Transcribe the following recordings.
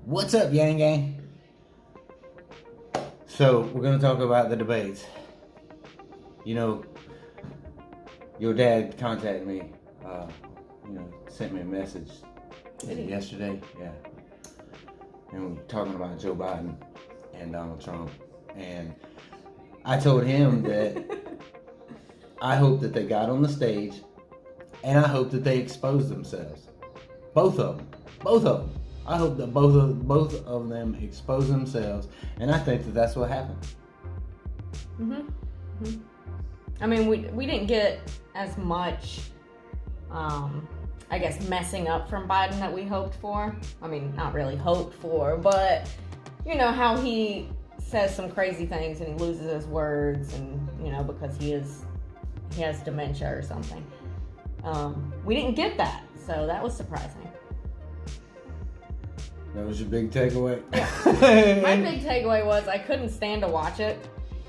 What's up, Yang Gang? So, we're going to talk about the debates. You know, your dad contacted me, sent me a message yesterday. Yeah. And we were talking about Joe Biden and Donald Trump. And I told him that I hope that they got on the stage and I hope that they exposed themselves. Both of them. I hope that both of them expose themselves, and I think that that's what happened. I mean, we didn't get as much, messing up from Biden that we hoped for. I mean, not really hoped for, but you know how he says some crazy things and he loses his words, and because he has dementia or something. We didn't get that, so that was surprising. That was your big takeaway? Yeah. My big takeaway was I couldn't stand to watch it.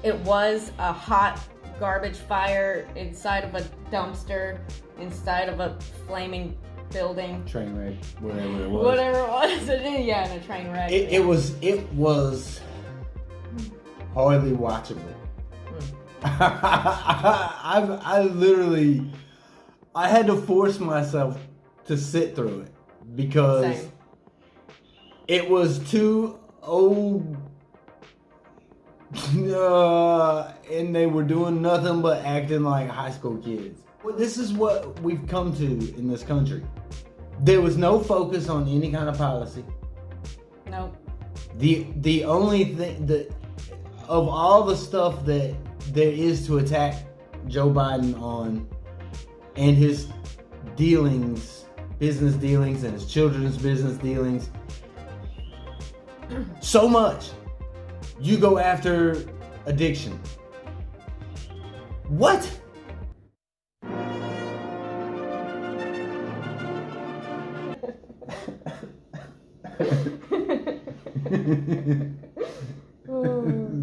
It was a hot garbage fire inside of a dumpster, inside of a flaming building. Train wreck, whatever it was. Whatever it was. Yeah, in a train wreck. It was hardly watchable. I had to force myself to sit through it because Same. It was too old, and they were doing nothing but acting like high school kids. Well, this is what we've come to in this country. There was no focus on any kind of policy. Nope. The only thing that of all the stuff that there is to attack Joe Biden on, and his dealings, business dealings, and his children's business dealings, so much. You go after addiction. What?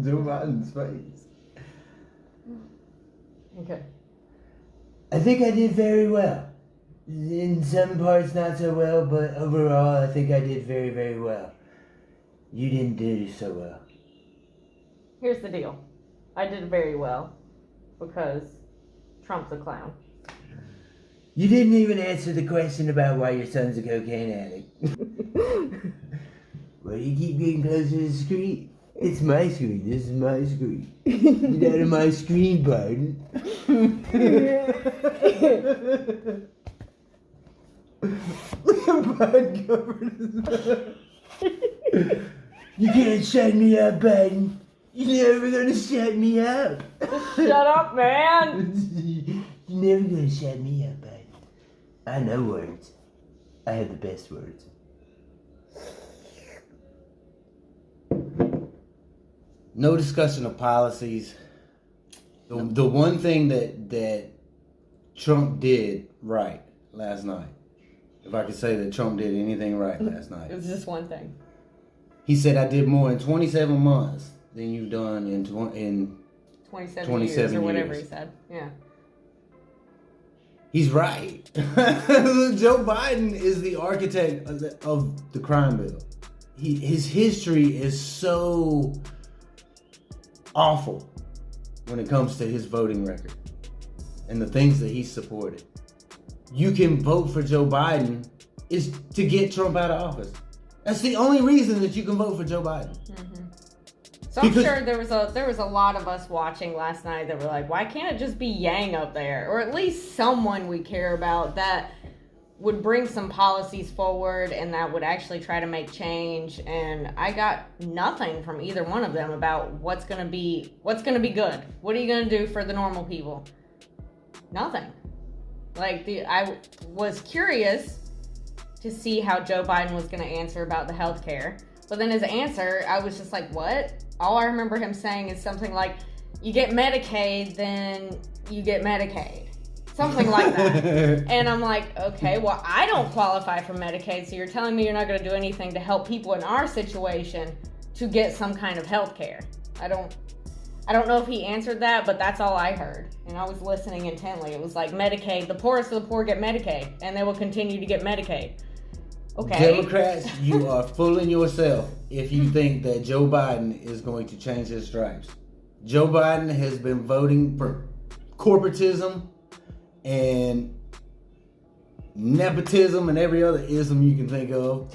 Joe Biden's face. Okay. I think I did very well. In some parts not so well, but overall I think I did very, very well. You didn't do so well. Here's the deal. I did very well because Trump's a clown. You didn't even answer the question about why your son's a cocaine addict. Why do you keep getting closer to the screen? It's my screen. This is my screen. Get out of my screen, Biden. Look at Biden covered his mouth. You can't shut me up, Biden. You're never gonna shut me up. Shut up, man. You're never gonna shut me up, Biden. I know words. I have the best words. No discussion of policies. The one thing that Trump did right last night, if I could say that Trump did anything right last night, It was just one thing. he said, I did more in 27 months than you've done in 27 years or whatever he said. Yeah. He's right. Joe Biden is the architect of the crime bill. His history is so awful when it comes to his voting record and the things that he's supported. You can vote for Joe Biden is to get Trump out of office. That's the only reason that you can vote for Joe Biden. Mm-hmm. So I'm sure there was a lot of us watching last night that were like, why can't it just be Yang up there? Or at least someone we care about that would bring some policies forward and that would actually try to make change. And I got nothing from either one of them about what's gonna be good. What are you gonna do for the normal people? Nothing. I was curious to see how Joe Biden was gonna answer about the healthcare. But then his answer, I was just like, what? All I remember him saying is something like, you get Medicaid, then you get Medicaid. Something like that. And I'm like, okay, well, I don't qualify for Medicaid, so you're telling me you're not going to do anything to help people in our situation to get some kind of health care. I don't know if he answered that, but that's all I heard. And I was listening intently. It was like Medicaid, the poorest of the poor get Medicaid, and they will continue to get Medicaid. Okay. Democrats, you are fooling yourself if you think that Joe Biden is going to change his stripes. Joe Biden has been voting for corporatism and nepotism and every other ism you can think of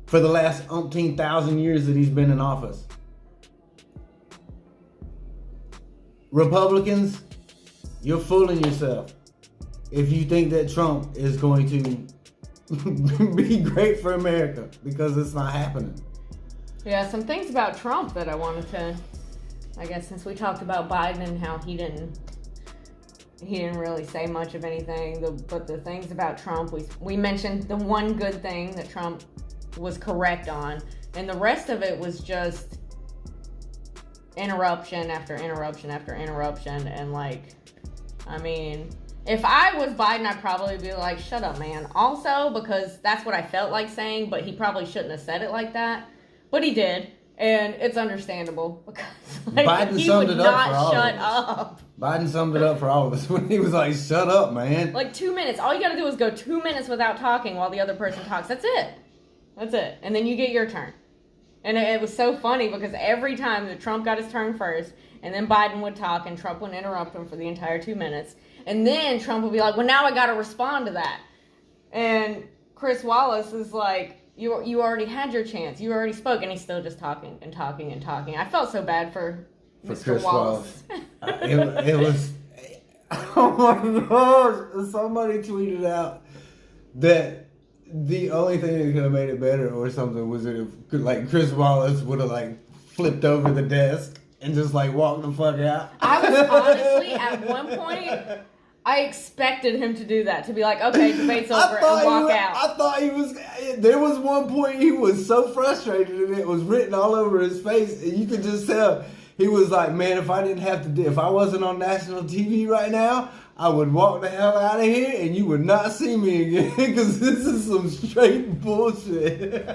for the last umpteen thousand years that he's been in office. Republicans, you're fooling yourself if you think that Trump is going to be great for America, because it's not happening. Yeah, some things about Trump that I wanted to, I guess, since we talked about Biden and how he didn't really say much of anything, but the things about Trump, we mentioned the one good thing that Trump was correct on, and the rest of it was just interruption after interruption after interruption. And like, I mean, if I was Biden, I'd probably be like, shut up, man. Also, because that's what I felt like saying, but he probably shouldn't have said it like that. But he did, and it's understandable because like, Biden he summed would it up not for all shut of us. up. Biden summed it up for all of us when he was like, shut up, man. Like 2 minutes. All you gotta do is go 2 minutes without talking while the other person talks. That's it. That's it. And then you get your turn. And it was so funny because every time that Trump got his turn first, and then Biden would talk, and Trump would interrupt him for the entire 2 minutes. And then Trump would be like, well, now I got to respond to that. And Chris Wallace is like, you already had your chance. You already spoke. And he's still just talking and talking and talking. I felt so bad for Mr. Chris Wallace. It was, oh my gosh. Somebody tweeted out that the only thing that could have made it better or something was if like Chris Wallace would have like flipped over the desk and just like walked the fuck out. I was honestly, at one point, I expected him to do that, to be like, okay, debate's over, and walk out. I thought he was, there was one point he was so frustrated and it was written all over his face, and you could just tell he was like, man, if I wasn't on national TV right now, I would walk the hell out of here and you would not see me again, because this is some straight bullshit.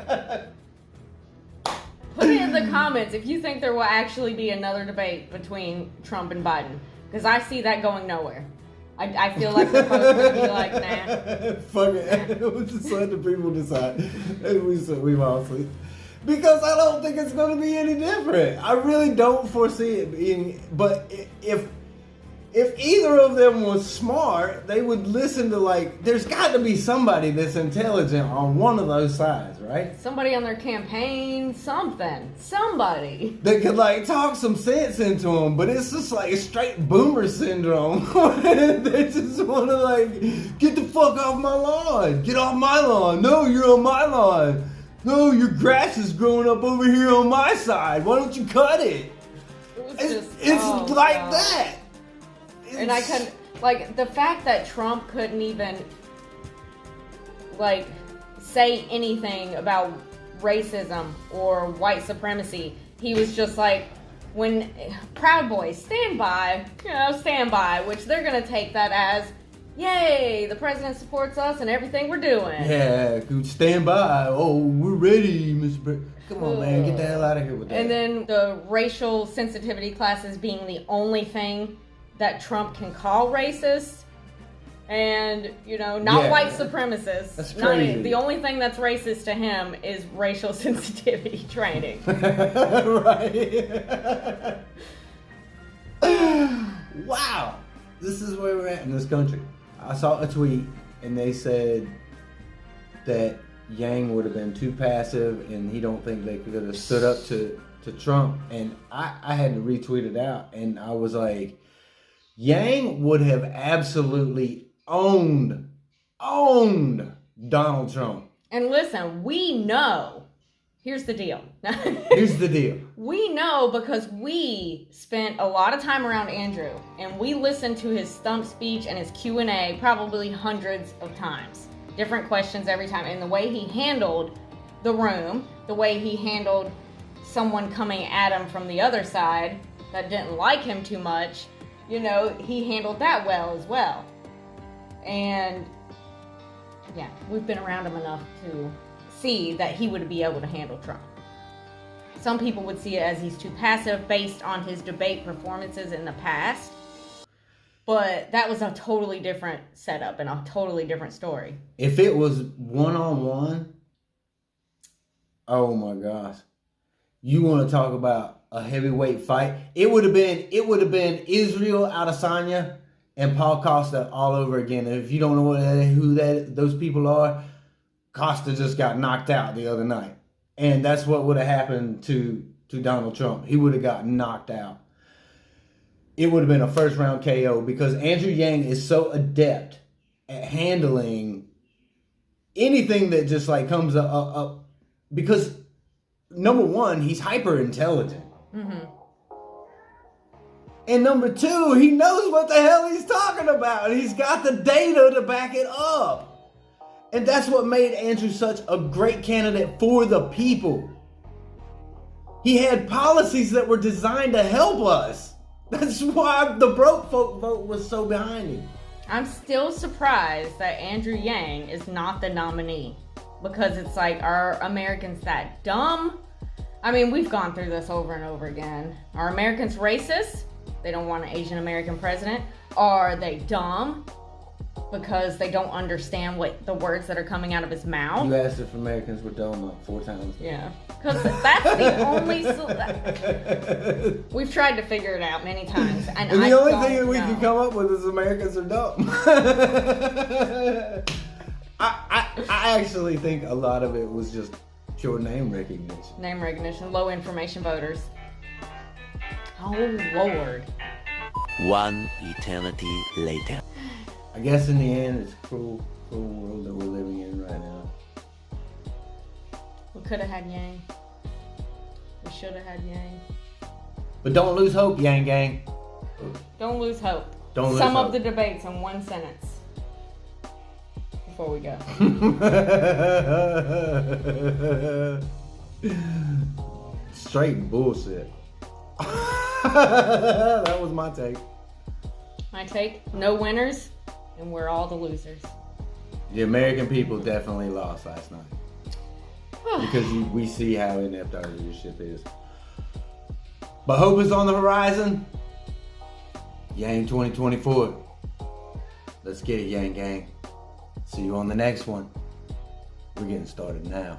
Put it in the comments if you think there will actually be another debate between Trump and Biden, because I see that going nowhere. I feel like we're supposed to be like, nah. Fuck it. We'll just let the people decide. And we all sleep. Because I don't think it's going to be any different. I really don't foresee it being. But if either of them was smart, they would listen to, like, there's got to be somebody that's intelligent on one of those sides, right? Somebody on their campaign, somebody. That could, like, talk some sense into them, but it's just, like, straight boomer syndrome. They just want to, like, get the fuck off my lawn. Get off my lawn. No, you're on my lawn. No, your grass is growing up over here on my side. Why don't you cut it? It's like God. That. And I couldn't, like, the fact that Trump couldn't even, like, say anything about racism or white supremacy. He was just like, when Proud Boys, stand by, which they're going to take that as, yay, the president supports us and everything we're doing. Yeah, stand by. Oh, we're ready, Mr. President. Come on, man, get the hell out of here with that. And then the racial sensitivity classes being the only thing that Trump can call racist, and not white supremacists. That's crazy. The only thing that's racist to him is racial sensitivity training. Right. Wow, this is where we're at in this country. I saw a tweet and they said that Yang would have been too passive and he don't think they could have stood up to Trump, and I had to retweet it out, and I was like, Yang would have absolutely owned Donald Trump. And listen, we know. Here's the deal. We know because we spent a lot of time around Andrew, and we listened to his stump speech and his Q&A probably hundreds of times. Different questions every time. And the way he handled the room, the way he handled someone coming at him from the other side that didn't like him too much, he handled that well as well. And yeah, we've been around him enough to see that he would be able to handle Trump. Some people would see it as he's too passive based on his debate performances in the past. But that was a totally different setup and a totally different story. If it was one-on-one, oh my gosh. You want to talk about a heavyweight fight? It would have been Israel Adesanya and Paul Costa all over again. And if you don't know who those people are, Costa just got knocked out the other night. And that's what would have happened to Donald Trump. He would have got knocked out. It would have been a first round KO because Andrew Yang is so adept at handling anything that just like comes up. Because number one, he's hyper intelligent. Mm-hmm. And number two, he knows what the hell he's talking about. He's got the data to back it up. And that's what made Andrew such a great candidate for the people. He had policies that were designed to help us. That's why the broke folk vote was so behind him. I'm still surprised that Andrew Yang is not the nominee. Because it's like, are Americans that dumb? I mean, we've gone through this over and over again. Are Americans racist? They don't want an Asian American president. Are they dumb? Because they don't understand what the words that are coming out of his mouth. You asked if Americans were dumb like 4 times. Yeah. Because that's the only... We've tried to figure it out many times. And the only thing that we can come up with is Americans are dumb. I actually think a lot of it was just pure name recognition. Name recognition. Low information voters. Oh, Lord. One eternity later. I guess in the end, it's a cruel world that we're living in right now. We could have had Yang. We should have had Yang. But don't lose hope, Yang Gang. Don't lose hope. Don't lose Sum hope. up the debates in one sentence before we go. Straight bullshit. That was my take. My take, no winners, and we're all the losers. The American people definitely lost last night. Because we see how inept our leadership is. But hope is on the horizon. Yang 2024. Let's get it, Yang Gang. See you on the next one. We're getting started now.